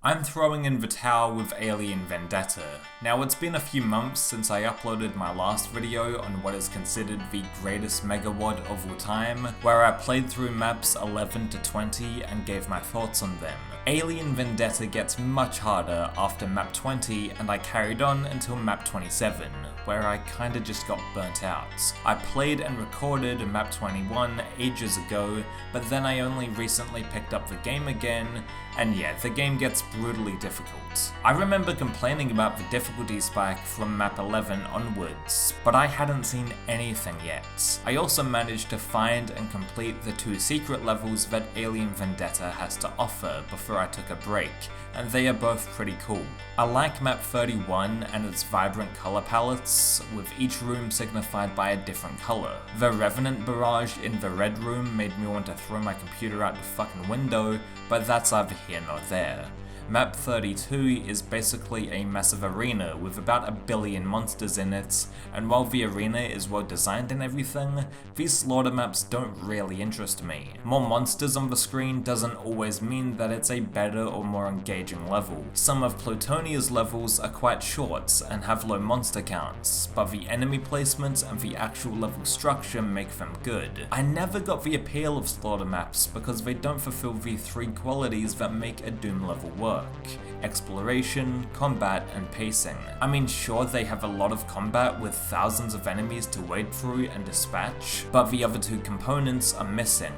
I'm throwing in the towel with Alien Vendetta. Now it's been a few months since I uploaded my last video on what is considered the greatest megawad of all time, where I played through maps 11 to 20 and gave my thoughts on them. Alien Vendetta gets much harder after map 20 and I carried on until map 27, where I kinda just got burnt out. I played and recorded map 21 ages ago, but then I only recently picked up the game again, and yeah, the game gets brutally difficult. I remember complaining about the difficulty spike from map 11 onwards, but I hadn't seen anything yet. I also managed to find and complete the 2 secret levels that Alien Vendetta has to offer before I took a break, and they are both pretty cool. I like map 31 and its vibrant color palettes, with each room signified by a different color. The Revenant barrage in the red room made me want to throw my computer out the fucking window, but that's either here nor there. Map 32 is basically a massive arena with about 1 billion monsters in it, and while the arena is well designed and everything, these slaughter maps don't really interest me. More monsters on the screen doesn't always mean that it's a better or more engaging level. Some of Plutonia's levels are quite short and have low monster counts, but the enemy placement and the actual level structure make them good. I never got the appeal of slaughter maps because they don't fulfill the 3 qualities that make a Doom level work. Exploration, combat, and pacing. I mean, sure, they have a lot of combat with thousands of enemies to wade through and dispatch, but the other 2 components are missing.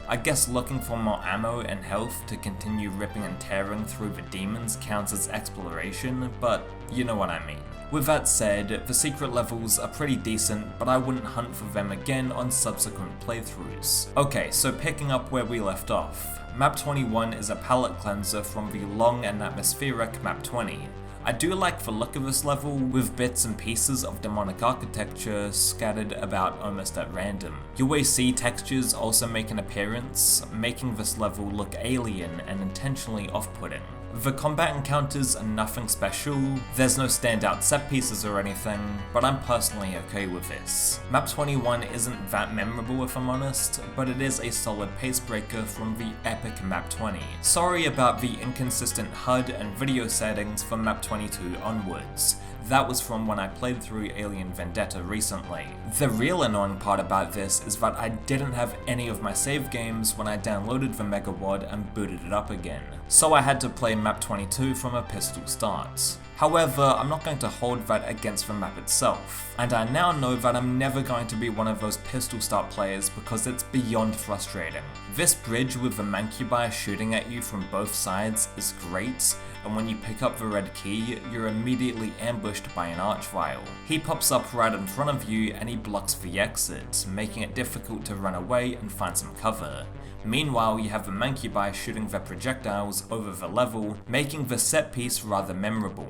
I guess looking for more ammo and health to continue ripping and tearing through the demons counts as exploration, but you know what I mean. With that said, the secret levels are pretty decent, but I wouldn't hunt for them again on subsequent playthroughs. Okay, so picking up where we left off. Map 21 is a palette cleanser from the long and atmospheric map 20. I do like the look of this level, with bits and pieces of demonic architecture scattered about almost at random. UAC textures also make an appearance, making this level look alien and intentionally off-putting. The combat encounters are nothing special, there's no standout set pieces or anything, but I'm personally okay with this. Map 21 isn't that memorable if I'm honest, but it is a solid pace breaker from the epic map 20. Sorry about the inconsistent HUD and video settings for map 22 onwards. That was from when I played through Alien Vendetta recently. The real annoying part about this is that I didn't have any of my save games when I downloaded the megawad and booted it up again, so I had to play map 22 from a pistol start. However, I'm not going to hold that against the map itself, and I now know that I'm never going to be one of those pistol start players because it's beyond frustrating. This bridge with the mancubi shooting at you from both sides is great, and when you pick up the red key, you're immediately ambushed by an archvile. He pops up right in front of you and he blocks the exit, making it difficult to run away and find some cover. Meanwhile, you have the mancubi shooting their projectiles over the level, making the set piece rather memorable.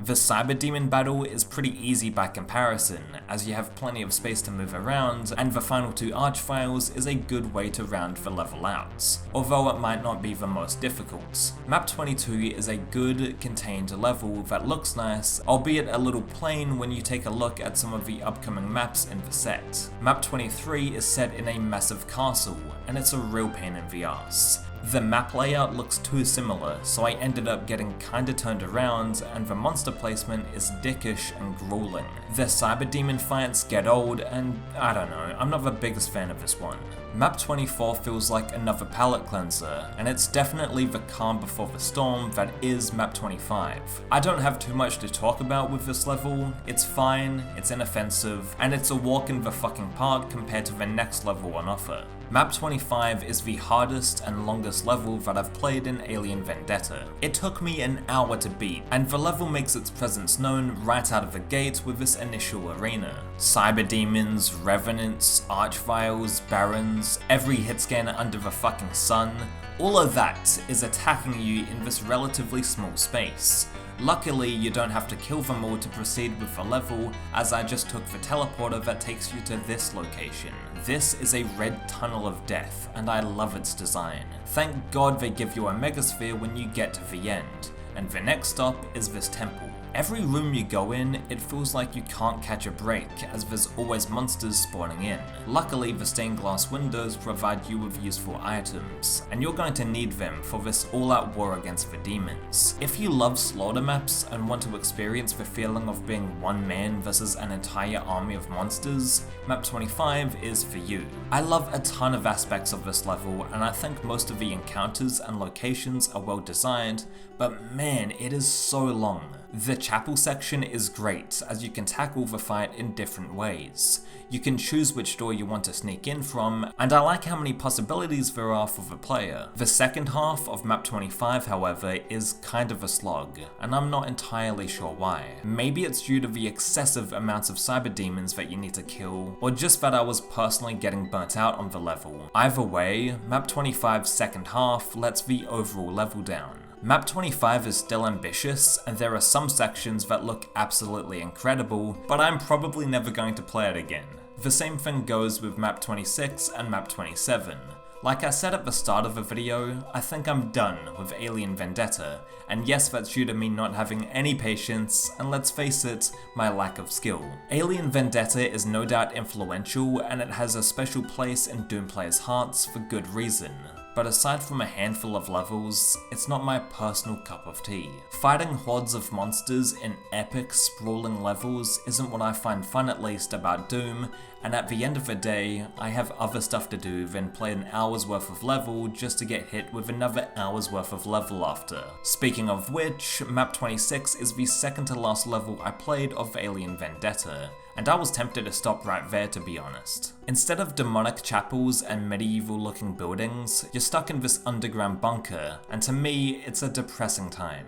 The Cyber Demon battle is pretty easy by comparison, as you have plenty of space to move around, and the final 2 archviles is a good way to round the level out, although it might not be the most difficult. Map 22 is a good, contained level that looks nice, albeit a little plain when you take a look at some of the upcoming maps in the set. Map 23 is set in a massive castle, and it's a real pain in the ass. The map layout looks too similar, so I ended up getting kinda turned around, and the monster placement is dickish and grueling. The Cyber Demon fights get old, and I don't know, I'm not the biggest fan of this one. Map 24 feels like another palette cleanser, and it's definitely the calm before the storm that is map 25. I don't have too much to talk about with this level, it's fine, it's inoffensive, and it's a walk in the fucking park compared to the next level on offer. Map 25 is the hardest and longest level that I've played in Alien Vendetta. It took me an hour to beat, and the level makes its presence known right out of the gate with this initial arena. Cyber demons, revenants, archviles, barons, every hit scanner under the fucking sun, all of that is attacking you in this relatively small space. Luckily, you don't have to kill them all to proceed with the level, as I just took the teleporter that takes you to this location. This is a red tunnel of death, and I love its design. Thank God they give you a megasphere when you get to the end. and the next stop is this temple. Every room you go in, it feels like you can't catch a break, as there's always monsters spawning in. Luckily, the stained glass windows provide you with useful items, and you're going to need them for this all-out war against the demons. If you love slaughter maps and want to experience the feeling of being one man versus an entire army of monsters, map 25 is for you. I love a ton of aspects of this level, and I think most of the encounters and locations are well designed, but man, it is so long. The chapel section is great, as you can tackle the fight in different ways. You can choose which door you want to sneak in from, and I like how many possibilities there are for the player. The second half of map 25, however, is kind of a slog, and I'm not entirely sure why. Maybe it's due to the excessive amounts of cyber demons that you need to kill, or just that I was personally getting burnt out on the level. Either way, map 25's second half lets the overall level down. Map 25 is still ambitious, and there are some sections that look absolutely incredible, but I'm probably never going to play it again. The same thing goes with map 26 and map 27. Like I said at the start of the video, I think I'm done with Alien Vendetta, and yes, that's due to me not having any patience, and let's face it, my lack of skill. Alien Vendetta is no doubt influential, and it has a special place in Doom players' hearts for good reason. But aside from a handful of levels, it's not my personal cup of tea. Fighting hordes of monsters in epic, sprawling levels isn't what I find fun, at least, about Doom, and at the end of the day, I have other stuff to do than play an hour's worth of level just to get hit with another hour's worth of level after. Speaking of which, map 26 is the second to last level I played of Alien Vendetta, and I was tempted to stop right there, to be honest. Instead of demonic chapels and medieval looking buildings, you're stuck in this underground bunker, and to me, it's a depressing time.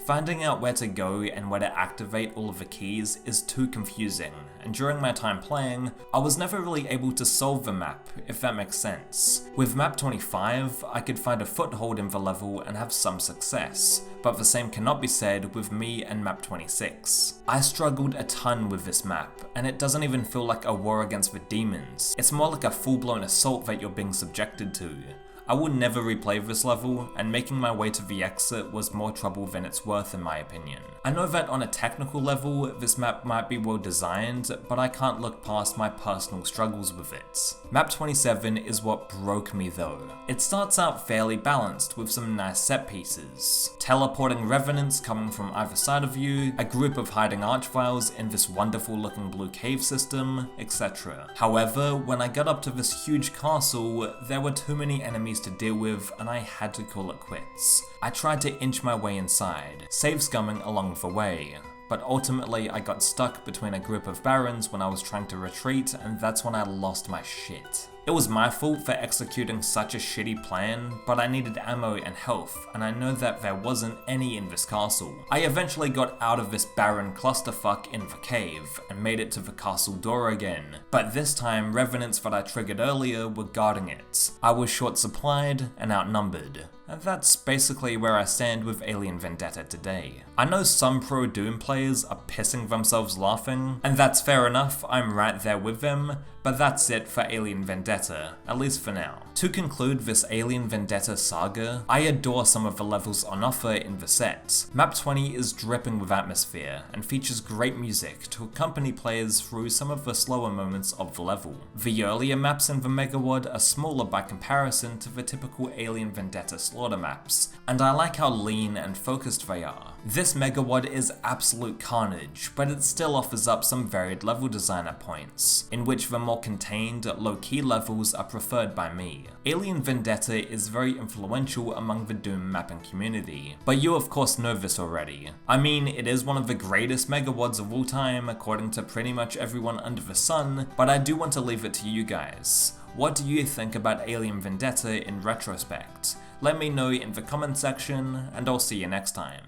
Finding out where to go and where to activate all of the keys is too confusing, and during my time playing, I was never really able to solve the map, if that makes sense. With map 25, I could find a foothold in the level and have some success, but the same cannot be said with me and map 26. I struggled a ton with this map, and it doesn't even feel like a war against the demons. It's more like a full-blown assault that you're being subjected to. I will never replay this level, and making my way to the exit was more trouble than it's worth in my opinion. I know that on a technical level, this map might be well designed, but I can't look past my personal struggles with it. Map 27 is what broke me though. It starts out fairly balanced with some nice set pieces. Teleporting revenants coming from either side of you, a group of hiding archviles in this wonderful looking blue cave system, etc. However, when I got up to this huge castle, there were too many enemies to deal with, and I had to call it quits. I tried to inch my way inside, save scumming along the way, but ultimately I got stuck between a group of barons when I was trying to retreat, and that's when I lost my shit. It was my fault for executing such a shitty plan, but I needed ammo and health, and I know that there wasn't any in this castle. I eventually got out of this barren clusterfuck in the cave, and made it to the castle door again, but this time revenants that I triggered earlier were guarding it. I was short supplied and outnumbered. And that's basically where I stand with Alien Vendetta today. I know some pro Doom players are pissing themselves laughing, and that's fair enough, I'm right there with them, but that's it for Alien Vendetta, at least for now. To conclude this Alien Vendetta saga, I adore some of the levels on offer in the set. Map 20 is dripping with atmosphere, and features great music to accompany players through some of the slower moments of the level. The earlier maps in the megawad are smaller by comparison to the typical Alien Vendetta slaughter maps, and I like how lean and focused they are. This megawad is absolute carnage, but it still offers up some varied level designer points, in which the more contained, low-key levels are preferred by me. Alien Vendetta is very influential among the Doom mapping community, but you of course know this already. I mean, it is one of the greatest megawads of all time according to pretty much everyone under the sun, but I do want to leave it to you guys. What do you think about Alien Vendetta in retrospect? Let me know in the comment section, and I'll see you next time.